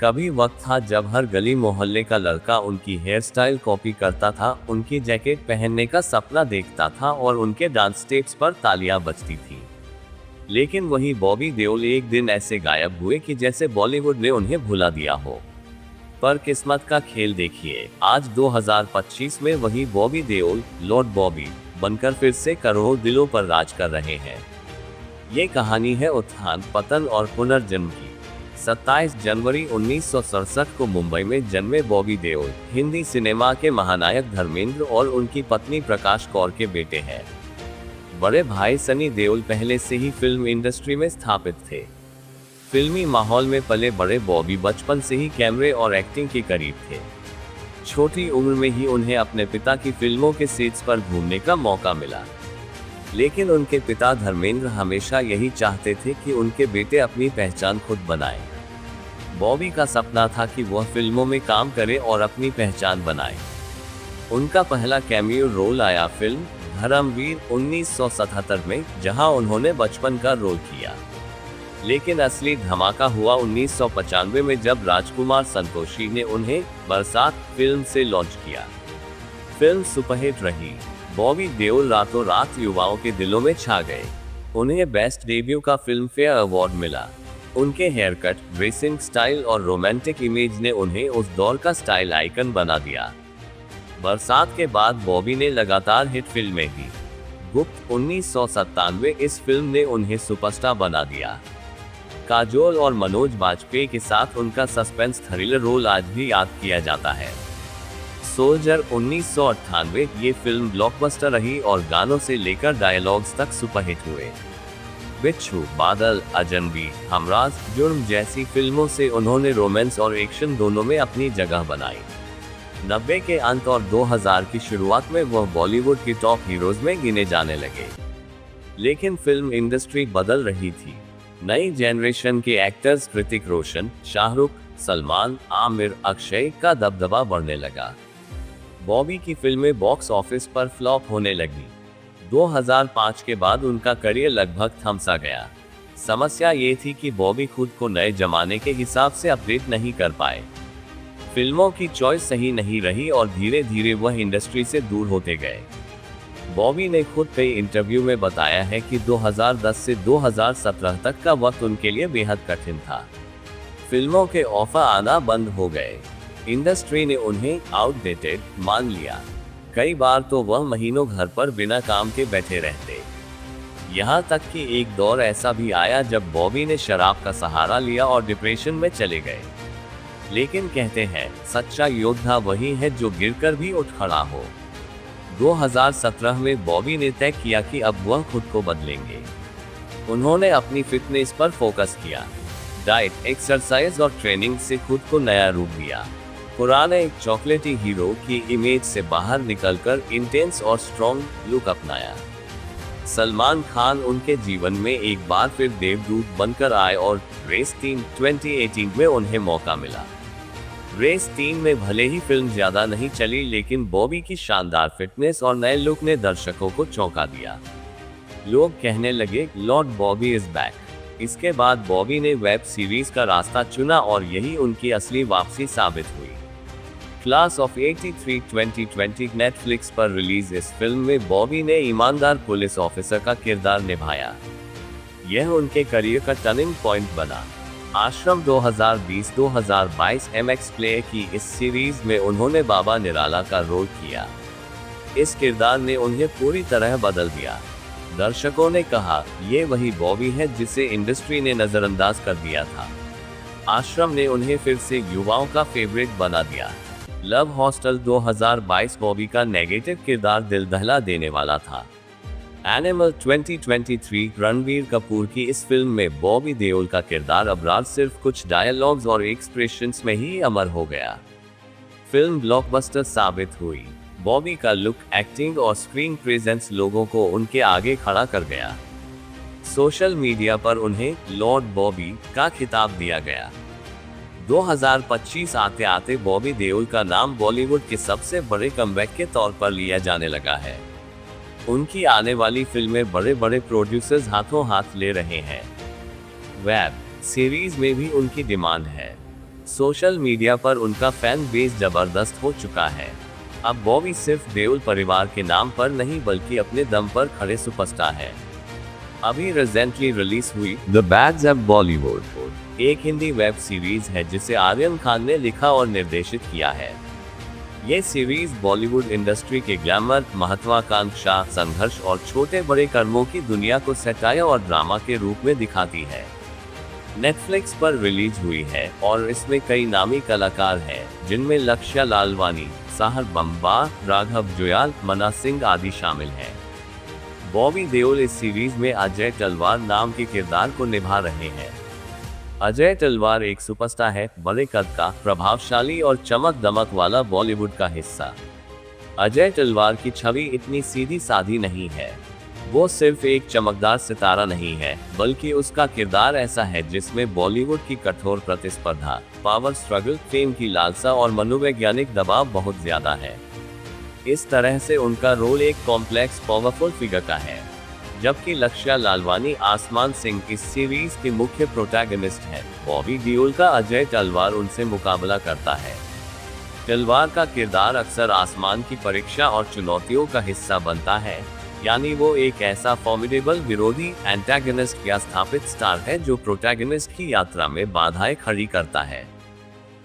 कभी वक्त था जब हर गली मोहल्ले का लड़का उनकी हेयर स्टाइल कॉपी करता था, उनकी जैकेट पहनने का सपना देखता था और उनके डांस स्टेप्स पर तालियां बजती थी। लेकिन वही बॉबी देओल एक दिन ऐसे गायब हुए कि जैसे बॉलीवुड ने उन्हें भुला दिया हो। पर किस्मत का खेल देखिए, आज 2025 में वही बॉबी देओल लॉर्ड बॉबी बनकर फिर से करोड़ों दिलों पर राज कर रहे हैं। ये कहानी है उत्थान, पतन और पुनर्जन्म की। 27 जनवरी 1967 को मुंबई में जन्मे बॉबी देओल हिंदी सिनेमा के महानायक धर्मेंद्र और उनकी पत्नी प्रकाश कौर के बेटे हैं। बड़े भाई सनी देओल पहले से ही फिल्म इंडस्ट्री में स्थापित थे। फिल्मी माहौल में पले बड़े बॉबी बचपन से ही कैमरे और एक्टिंग के करीब थे। छोटी उम्र में ही उन्हें अपने पिता की फिल्मों के सेट्स पर घूमने का मौका मिला। लेकिन उनके पिता धर्मेंद्र हमेशा यही चाहते थे कि उनके बेटे अपनी पहचान खुद बनाएं। बॉबी का सपना था कि वह फिल्मों में काम करे और अपनी पहचान बनाए। उनका पहला कैमियो रोल आया फिल्म धर्मवीर 1977 में, जहां उन्होंने बचपन का रोल किया। लेकिन असली धमाका हुआ 1995 में, जब राजकुमार संतोषी ने उन्हें बरसात फिल्म से लॉन्च किया। फिल्म सुपरहिट रही। बॉबी देओल रातों रात युवाओं के दिलों में छा गए। उन्हें बेस्ट डेब्यू का फिल्म फेयर अवार्ड मिला। उनके हेयर कट, ड्रेसिंग स्टाइल और रोमांटिक इमेज ने उन्हें उस दौर का स्टाइल आइकन बना दिया। बरसात के बाद बॉबी ने लगातार हिट फिल्में दी। गुप्त 1997, इस फिल्म ने उन्हें सुपरस्टार बना दिया। काजोल और मनोज बाजपेयी के साथ उनका सस्पेंस थ्रिलर रोल आज भी याद किया जाता है। सोल्जर 1998, ये फिल्म ब्लॉकबस्टर रही और गानों से लेकर डायलॉग्स तक सुपरहिट हुए। बिच्छू, बादल, अजनबी, हमराज, जुर्म जैसी फिल्मों से उन्होंने रोमांस और एक्शन दोनों में अपनी जगह बनाई। 90 के अंत और 2000 की शुरुआत में वह बॉलीवुड की टॉप हीरोज में गिने जाने लगे। लेकिन फिल्म इंडस्ट्री बदल रही थी। नई जनरेशन के एक्टर्स ऋतिक रोशन, शाहरुख, सलमान, आमिर, अक्षय का दबदबा बढ़ने लगा। बॉबी की फिल्में बॉक्स ऑफिस पर फ्लॉप होने लगी। 2005 के बाद उनका करियर लगभग थम सा गया। समस्या ये थी कि बॉबी खुद को नए जमाने के हिसाब से अपडेट नहीं कर पाए। फिल्मों की चॉइस सही नहीं रही और धीरे धीरे वह इंडस्ट्री से दूर होते गए। बॉबी ने खुद कई इंटरव्यू में बताया है कि 2010 से 2017 तक का वक्त उनके लिए बेहद कठिन था। फिल्मों के ऑफर आना बंद हो गए। इंडस्ट्री ने उन्हें आउटडेटेड मान लिया। कई बार तो वह महीनों घर पर बिना काम के बैठे रहते। यहाँ तक कि एक दौर ऐसा भी आया जब बॉबी ने शराब का सहारा लिया और डिप्रेशन में चले गए। लेकिन कहते हैं, सच्चा योद्धा वही है जो गिरकर भी उठ खड़ा हो। 2017 में बॉबी ने तय किया कि अब वह खुद को बदलेंगे। उन्होंने अपनी फिटनेस पर फोकस किया। डाइट, एक्सरसाइज और ट्रेनिंग से खुद को नया रूप दिया। पुराने एक चॉकलेटी हीरो की इमेज से बाहर निकलकर इंटेंस और स्ट्रॉन्ग लुक अपनाया। सलमान खान उनके जीवन में एक बार फिर देवदूत बनकर आए और रेस 3 2018 में उन्हें मौका मिला। रेस 3 में भले ही फिल्म ज्यादा नहीं चली, लेकिन बॉबी की शानदार फिटनेस और नए लुक ने दर्शकों को चौंका दिया। लोग कहने लगे, लॉर्ड बॉबी इज बैक। इसके बाद बॉबी ने वेब सीरीज का रास्ता चुना और यही उनकी असली वापसी साबित हुई। क्लास ऑफ 83 2020 नेटफ्लिक्स पर रिलीज इस फिल्म में बॉबी ने ईमानदार पुलिस ऑफिसर का किरदार निभाया। यह उनके करियर का टर्निंग पॉइंट बना। आश्रम 2020-2022 MX प्ले की इस सीरीज में उन्होंने बाबा निराला का रोल किया। इस किरदार ने उन्हें पूरी तरह बदल दिया। दर्शकों ने कहा, ये वही बॉबी है जिसे इंडस्ट्री ने नजरअंदाज कर दिया था। आश्रम ने उन्हें फिर से युवाओं का फेवरेट बना दिया। लव हॉस्टल 2022 बॉबी का नेगेटिव किरदार दिल दहला देने वाला था। एनिमल 2023 रणबीर कपूर की इस फिल्म में बॉबी देओल का किरदार अबरार सिर्फ कुछ डायलॉग्स और एक्सप्रेशंस में ही अमर हो गया। फिल्म ब्लॉकबस्टर साबित हुई। बॉबी का लुक, एक्टिंग और स्क्रीन प्रेजेंस लोगों को उनके आगे खड़ा कर गया। सोशल मीडिया पर उन्हें लॉर्ड बॉबी का खिताब दिया गया। 2025 आते आते बॉबी देओल का नाम बॉलीवुड के सबसे बड़े कमबैक के तौर पर लिया जाने लगा है। उनकी आने वाली फिल्में बड़े बड़े प्रोड्यूसर्स हाथों हाथ ले रहे हैं। वेब सीरीज में भी उनकी डिमांड है। सोशल मीडिया पर उनका फैन बेस जबरदस्त हो चुका है। अब बॉबी सिर्फ देओल परिवार के नाम पर नहीं बल्कि अपने दम पर खड़े सुपरस्टार है। अभी रिसेंटली रिलीज हुई द बैड्स ऑफ बॉलीवुड एक हिंदी वेब सीरीज है जिसे आर्यन खान ने लिखा और निर्देशित किया है। ये सीरीज बॉलीवुड इंडस्ट्री के ग्लैमर, महत्वाकांक्षा, संघर्ष और छोटे बड़े कर्मों की दुनिया को सटायर और ड्रामा के रूप में दिखाती है। नेटफ्लिक्स पर रिलीज हुई है और इसमें कई नामी कलाकार हैं जिनमें लक्ष्य लालवानी, साहर बम्बा, राघव जुयाल, मना सिंह आदि शामिल हैं। बॉबी देओल इस सीरीज में अजय तलवार नाम के किरदार को निभा रहे हैं। अजय तलवार एक सुपरस्टार है, बड़े कद का, प्रभावशाली और चमक दमक वाला बॉलीवुड का हिस्सा। अजय तलवार की छवि इतनी सीधी साधी नहीं है। वो सिर्फ एक चमकदार सितारा नहीं है, बल्कि उसका किरदार ऐसा है जिसमें बॉलीवुड की कठोर प्रतिस्पर्धा, पावर स्ट्रगल, फेम की लालसा और मनोवैज्ञानिक दबाव बहुत ज्यादा है। इस तरह से उनका रोल एक कॉम्प्लेक्स पावरफुल फिगर का है। जबकि लक्ष्य लालवानी, आसमान सिंह इस सीरीज के मुख्य प्रोटैगनिस्ट हैं, बॉबी देओल का अजय तलवार उनसे मुकाबला करता है। तलवार का किरदार अक्सर आसमान की परीक्षा और चुनौतियों का हिस्सा बनता है, यानी वो एक ऐसा फॉर्मिडेबल विरोधी, एंटागनिस्ट या स्थापित स्टार है जो प्रोटैगनिस्ट की यात्रा में बाधाएं खड़ी करता है।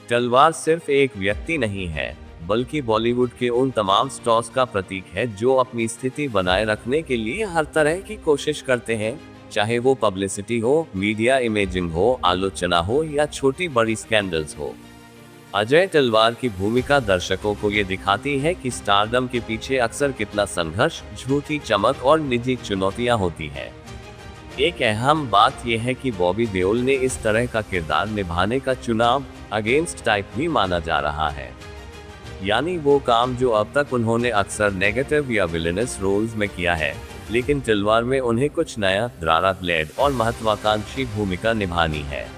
तलवार सिर्फ एक व्यक्ति नहीं है, बल्कि बॉलीवुड के उन तमाम स्टार्स का प्रतीक है जो अपनी स्थिति बनाए रखने के लिए हर तरह की कोशिश करते हैं, चाहे वो पब्लिसिटी हो, मीडिया इमेजिंग हो, आलोचना हो या छोटी बड़ी स्कैंडल्स हो। अजय तलवार की भूमिका दर्शकों को ये दिखाती है कि स्टारडम के पीछे अक्सर कितना संघर्ष, झूठी चमक और निजी चुनौतियां होती हैं। एक अहम बात यह है कि बॉबी देओल ने इस तरह का किरदार निभाने का चुनाव अगेंस्ट टाइप भी माना जा रहा है, यानी वो काम जो अब तक उन्होंने अक्सर नेगेटिव या विलेनस रोल्स में किया है, लेकिन तलवार में उन्हें कुछ नया, ड्रामा लेड और महत्वाकांक्षी भूमिका निभानी है।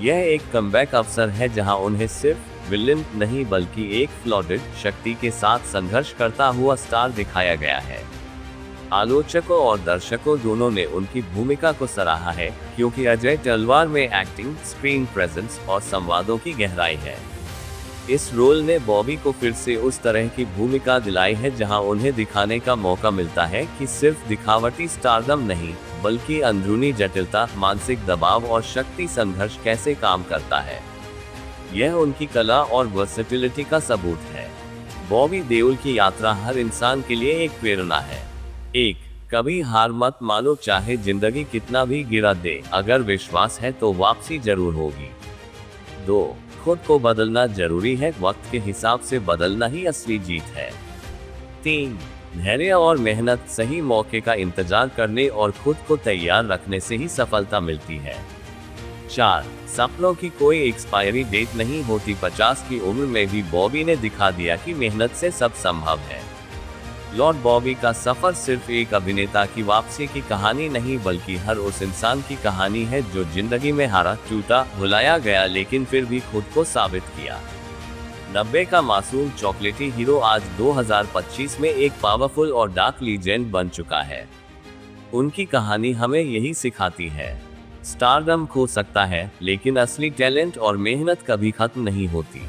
यह एक कमबैक अवसर है जहां उन्हें सिर्फ विलेन नहीं बल्कि एक फ्लॉडेड शक्ति के साथ संघर्ष करता हुआ स्टार दिखाया गया है। आलोचकों और दर्शकों दोनों ने उनकी भूमिका को सराहा है, क्योंकि अजय तलवार में एक्टिंग, स्क्रीन प्रेजेंस और संवादों की गहराई है। इस रोल ने बॉबी को फिर से उस तरह की भूमिका दिलाई है जहां उन्हें दिखाने का मौका मिलता है कि सिर्फ दिखावटी स्टारडम नहीं, बल्कि अंदरूनी जटिलता, मानसिक दबाव और शक्ति संघर्ष कैसे काम करता है। यह उनकी कला और वर्सेटिलिटी का सबूत है। बॉबी देओल की यात्रा हर इंसान के लिए एक प्रेरणा है। 1. कभी हार मत मानो, चाहे जिंदगी कितना भी गिरा दे, अगर विश्वास है तो वापसी जरूर होगी। 2. खुद को बदलना जरूरी है, वक्त के हिसाब से बदलना ही असली जीत है। 3. धैर्य और मेहनत, सही मौके का इंतजार करने और खुद को तैयार रखने से ही सफलता मिलती है। 4. सपनों की कोई एक्सपायरी डेट नहीं होती। 50 की उम्र में भी बॉबी ने दिखा दिया कि मेहनत से सब संभव है। लॉर्ड बॉबी का सफर सिर्फ एक अभिनेता की वापसी की कहानी नहीं, बल्कि हर उस इंसान की कहानी है जो जिंदगी में हारा, टूटा, भुलाया गया, लेकिन फिर भी खुद को साबित किया। 90 का मासूम चॉकलेटी हीरो आज 2025 में एक पावरफुल और डार्क लीजेंड बन चुका है। उनकी कहानी हमें यही सिखाती है, स्टारडम खो सकता है, लेकिन असली टैलेंट और मेहनत कभी खत्म नहीं होती।